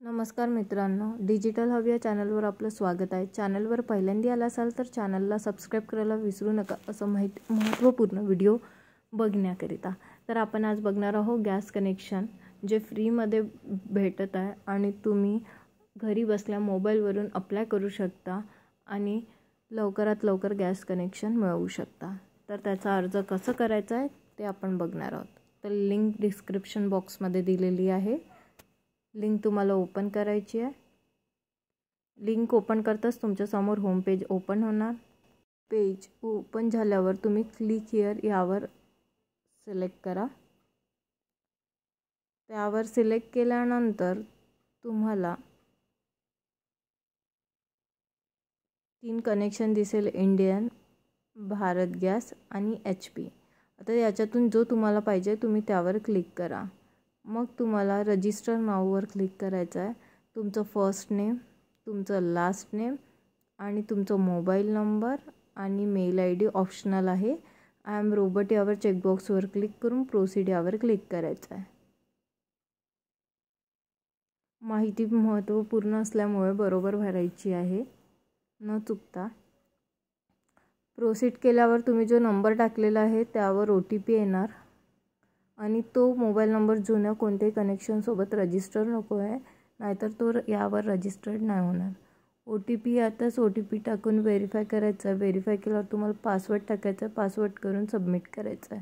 नमस्कार मित्रांनो, digital hub या चॅनलवर आपलं स्वागत आहे. चॅनलवर पहिल्यांदा आला असाल तर चॅनलला सबस्क्राईब करायला विसरू नका असं महत्त्वपूर्ण व्हिडिओ बघण्याकरिता. तर आपण आज बघणार आहोत गॅस कनेक्शन जे फ्रीमध्ये भेटत आहे आणि तुम्ही घरी बसल्या मोबाईलवरून अप्लाय करू शकता आणि लवकरात लवकर गॅस कनेक्शन मिळवू शकता. तर त्याचा अर्ज कसं करायचा आहे ते आपण बघणार आहोत. तर लिंक डिस्क्रिप्शन बॉक्समध्ये दिलेली आहे. लिंक तुम्हाला ओपन करायची आहे. लिंक ओपन करताच तुमच्यासमोर होम पेज ओपन होणार. पेज ओपन झाल्यावर तुम्ही क्लिक हिअर यावर सिलेक्ट करा. त्यावर सिलेक्ट केल्यानंतर तुम्हाला 3 कनेक्शन दिसेल, इंडियन, भारत गॅस आणि HP. आता याच्यातून जो तुम्हाला पाहिजे तुम्ही त्यावर क्लिक करा. मग तुम्हाला रजिस्टर नाववर क्लिक करायचं आहे. तुमचं फर्स्ट नेम, तुमचं लास्ट नेम आणि तुमचं मोबाईल नंबर आणि मेल ID ऑप्शनल आहे. आय एम रोबोट यावर चेकबॉक्सवर क्लिक करून प्रोसीड यावर क्लिक करायचं आहे. माहिती महत्त्वपूर्ण असल्यामुळे बरोबर भरायची आहे न चुकता. प्रोसीड केल्यावर तुम्ही जो नंबर टाकलेला आहे त्यावर OTP येणार आणि तो मोबाईल नंबर जुन्या कोणत्याही कनेक्शनसोबत रजिस्टर नको आहे, नाहीतर तो यावर रजिस्टर्ड नाही होणार. OTP टाकून व्हेरीफाय करायचं आहे. व्हेरीफाय केल्यावर तुम्हाला पासवर्ड टाकायचा आहे. पासवर्ड करून सबमिट करायचं आहे.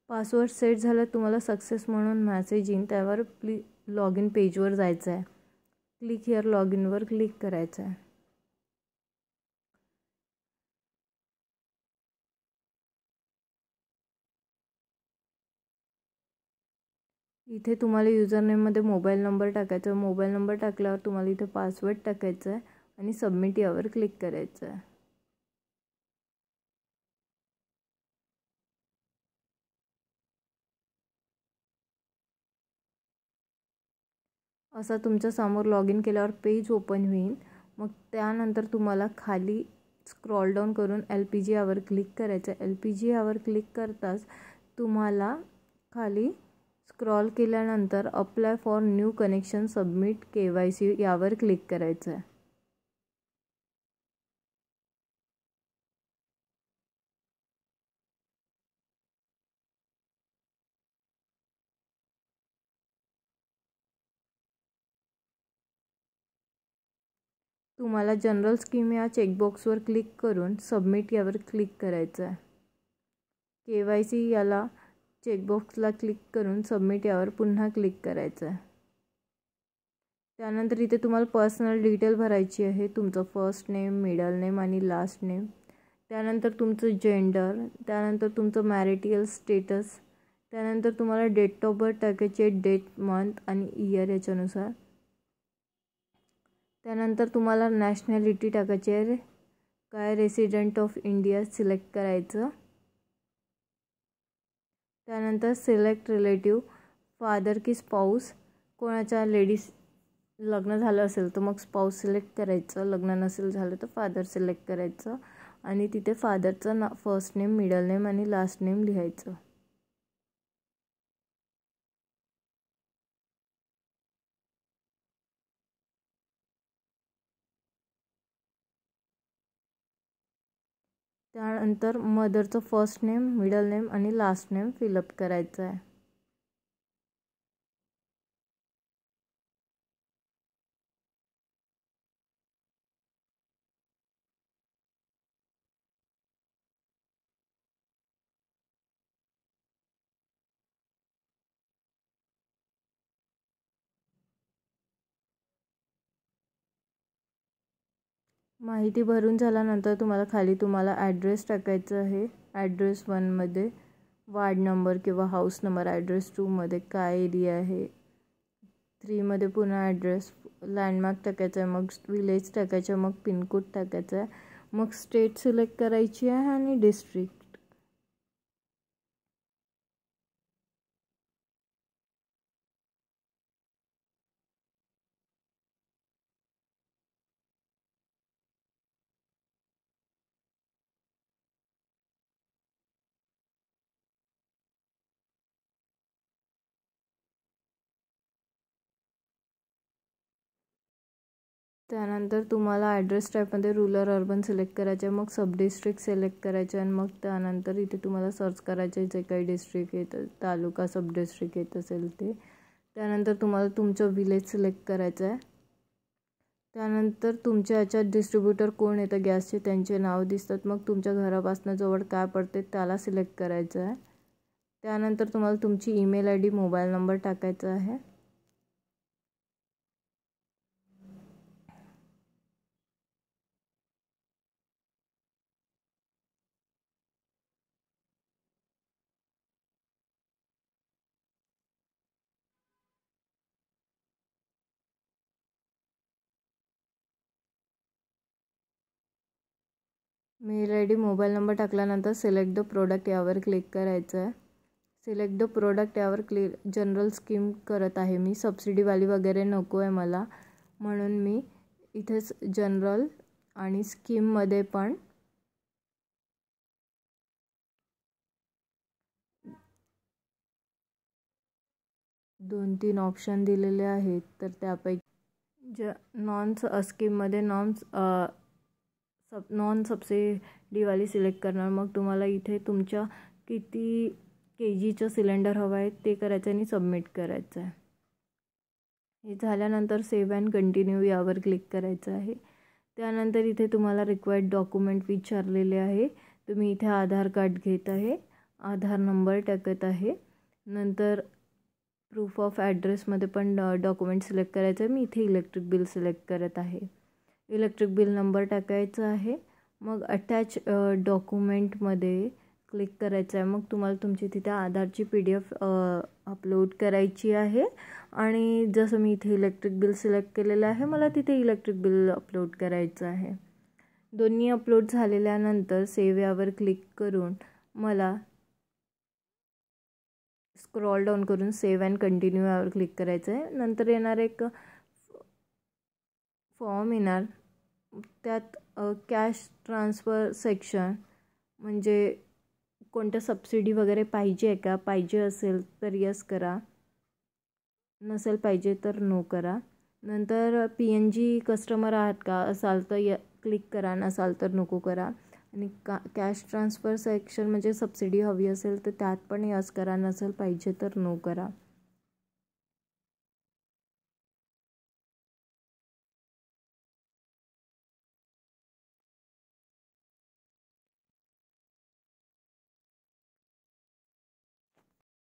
पासवर्ड सेट झालं तुम्हाला सक्सेस म्हणून मेसेज येईन. त्यावर लॉग इन पेजवर जायचं आहे. क्लिक हिअर लॉग इनवर क्लिक करायचं आहे. इथे तुम्हाला युजरनेममध्ये मोबाईल नंबर टाकायचा आहे. मोबाईल नंबर टाकल्यावर तुम्हाला इथे पासवर्ड टाकायचा आहे आणि सबमिट यावर क्लिक करायचं आहे. असा तुमच्या समोर लॉग इन केल्यावर पेज ओपन होईल. मग त्यानंतर तुम्हाला खाली स्क्रॉल डाऊन करून LPG यावर क्लिक करायचं आहे. LPG यावर क्लिक करताच तुम्हाला खाली स्क्रॉल केल्यानंतर apply for new connection submit KYC यावर क्लिक करायचं आहे. तुम्हाला जनरल स्कीम या चेकबॉक्सवर क्लिक करून सबमिट यावर क्लिक करायचं आहे. KYC याला चेकबॉक्सला क्लिक करून सबमिट यावर पुन्हा क्लिक करायचं आहे. त्यानंतर इथे तुम्हाला पर्सनल डिटेल भरायची आहे. तुमचं फर्स्ट नेम, मिडल नेम आणि लास्ट नेम. त्यानंतर तुमचं जेंडर, त्यानंतर तुमचं मॅरिटल स्टेटस, त्यानंतर तुम्हाला डेट ऑफ बर्थ टाकायची, डेट, मंथ आणि इयर याच्यानुसार. त्यानंतर तुम्हाला नॅशनॅलिटी टाकायची आहे. काय रेसिडेंट ऑफ इंडिया सिलेक्ट करायचं. त्यानंतर सिलेक्ट रिलेटिव्ह, फादर की स्पाऊस, कोणाच्या लेडीज लग्न झालं असेल तर मग स्पाऊस सिलेक्ट करायचं, लग्न नसेल झालं तर फादर सिलेक्ट करायचं आणि तिथे फादरचं फर्स्ट नेम, मिडल नेम आणि लास्ट नेम लिहायचं. त्यानंतर मदरचं फर्स्ट नेम, मिडल नेम आणि लास्ट नेम फिलअप करायचं आहे. माहिती भरून झाल्यानंतर तुम्हाला ॲड्रेस टाकायचं आहे. ॲड्रेस 1मध्ये वार्ड नंबर किंवा हाऊस नंबर, ॲड्रेस 2मध्ये काय एरिया आहे, 3मध्ये पुन्हा ॲड्रेस, लँडमार्क टाकायचं आहे, मग विलेज टाकायचं आहे, मग पिनकोड टाकायचं आहे, मग स्टेट सिलेक्ट करायची आहे आणि डिस्ट्रिक्ट. त्यानंतर तुम्हाला ॲड्रेस टाईपमध्ये रुरल अर्बन सिलेक्ट करायचं आहे, मग सब डिस्ट्रिक्ट सिलेक्ट करायचे आणि मग त्यानंतर इथे तुम्हाला सर्च करायचे जे काही डिस्ट्रिक्ट येतं, तालुका सब डिस्ट्रिक्ट येत असेल ते. त्यानंतर तुम्हाला तुमचं विलेज सिलेक्ट करायचं आहे. त्यानंतर तुमच्या ह्याच्यात डिस्ट्रीब्युटर कोण येतं गॅसचे त्यांचे नाव दिसतात, मग तुमच्या घरापासून जवळ काय पडते त्याला सिलेक्ट करायचं आहे. त्यानंतर तुम्हाला तुमची ईमेल ID मोबाईल नंबर टाकायचा आहे. मेल ID मोबाईल नंबर टाकल्यानंतर सिलेक्ट द प्रोडक्ट यावर क्लिक करायचं आहे. सिलेक्ट द प्रोडक्ट यावर जनरल स्कीम करत आहे मी, सबसिडीवाली वगैरे नको आहे मला, म्हणून मी इथेच जनरल आणि स्कीममध्ये पण दोन तीन ऑप्शन दिलेले आहेत. तर त्यापैकी नॉन स्कीममध्ये नॉन सबसिडीवाली सिलेक्ट करणार. मग तुम्हाला इथे तुमच्या किती kgचं सिलेंडर हवं आहे ते करायचं आणि सबमिट करायचं आहे. हे झाल्यानंतर सेव्ह अँड कंटिन्यू यावर क्लिक करायचं आहे. त्यानंतर इथे तुम्हाला रिक्वायर्ड डॉक्युमेंट विचारलेले आहे. तुम्ही इथे आधार कार्ड घेत आहे, आधार नंबर टाकत आहे. नंतर प्रूफ ऑफ ॲड्रेसमध्ये पण डॉक्युमेंट सिलेक्ट करायचं आहे. मी इथे इलेक्ट्रिक बिल सिलेक्ट करत आहे. इलेक्ट्रिक बिल नंबर टाकायचा आहे. मग अटॅच डॉक्युमेंटमध्ये क्लिक करायचं आहे. मग तुम्हाला तुमची तिथे आधारची PDF अपलोड करायची आहे. आणि जसं मी इथे इलेक्ट्रिक बिल सिलेक्ट केलेलं आहे, मला तिथे इलेक्ट्रिक बिल अपलोड करायचं आहे. दोन्ही अपलोड झालेल्यानंतर सेव्ह यावर क्लिक करून मला स्क्रॉल डाऊन करून सेव्ह अँड कंटिन्यू यावर क्लिक करायचं आहे. नंतर येणार एक फॉर्म येणार, त्यात कॅश ट्रान्सफर सेक्शन, म्हणजे कोणत्या सबसिडी वगैरे पाहिजे आहे का, पाहिजे असेल तर यस करा, नसेल पाहिजे तर नो करा. नंतर PNG कस्टमर आहात का असाल तर क्लिक करा, नसाल तर नको करा. आणि कॅश ट्रान्सफर सेक्शन म्हणजे सबसिडी हवी असेल तर त्यात पण यस करा, नसेल पाहिजे तर नो करा.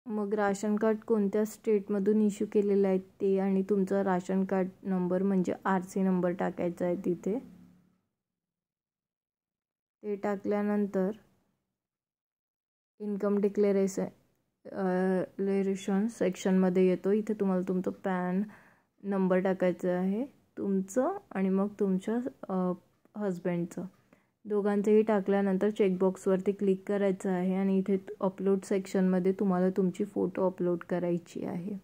मग राशन कार्ड कोणत्या स्टेटमधून इश्यू केलेलं आहे ते आणि तुमचा राशन कार्ड नंबर म्हणजे RC नंबर टाकायचा आहे तिथे. ते टाकल्यानंतर इन्कम डिक्लेरेशन सेक्शनमध्ये येतो. इथे तुम्हाला तुमचं पॅन नंबर टाकायचं आहे तुमचं आणि मग तुमच्या हजबंडचं, दोघांचंही टाकल्यानंतर चेकबॉक्सवरती क्लिक करायचं आहे. आणि इथे अपलोड सेक्शनमध्ये तुम्हाला तुमची फोटो अपलोड करायची आहे.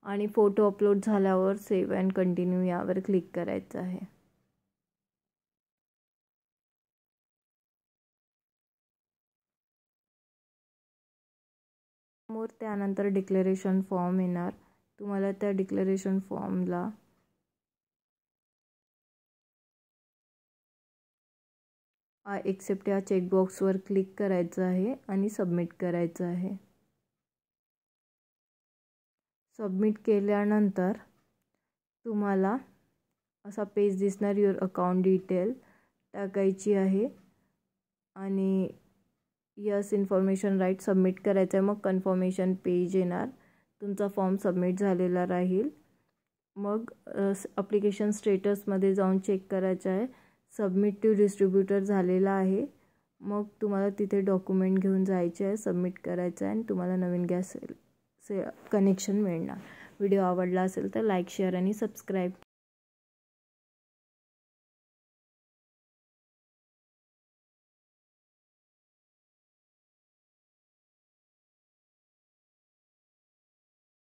आणि फोटो अपलोड झाल्यावर सेव्ह अँड कंटिन्यू यावर क्लिक करायचं आहे. त्यानंतर डिक्लेरेशन फॉर्म येणार. तुम्हाला त्या डिक्लेरेशन फॉर्मला आय एक्सेप्ट या चेकबॉक्सवर क्लिक करायचं आहे आणि सबमिट करायचं आहे. सबमिट केल्यानंतर तुम्हाला असा पेज दिसणार, युअर अकाउंट डिटेल टाकायची आहे आणि यस इन्फॉर्मेशन राईट सबमिट करायचं आहे. मग कन्फर्मेशन पेज येणार, तुमचा फॉर्म सबमिट झालेला राहील. मग ॲप्लिकेशन स्टेटसमध्ये जाऊन चेक करायचं आहे, सबमिट टू डिस्ट्रीब्युटर झालेला आहे. मग तुम्हाला तिथे डॉक्युमेंट घेऊन जायचे आहे, सबमिट करायचं आहे आणि तुम्हाला नवीन गॅस कनेक्शन मिळणार. व्हिडिओ आवडला असेल तर लाईक, शेअर आणि सबस्क्राईब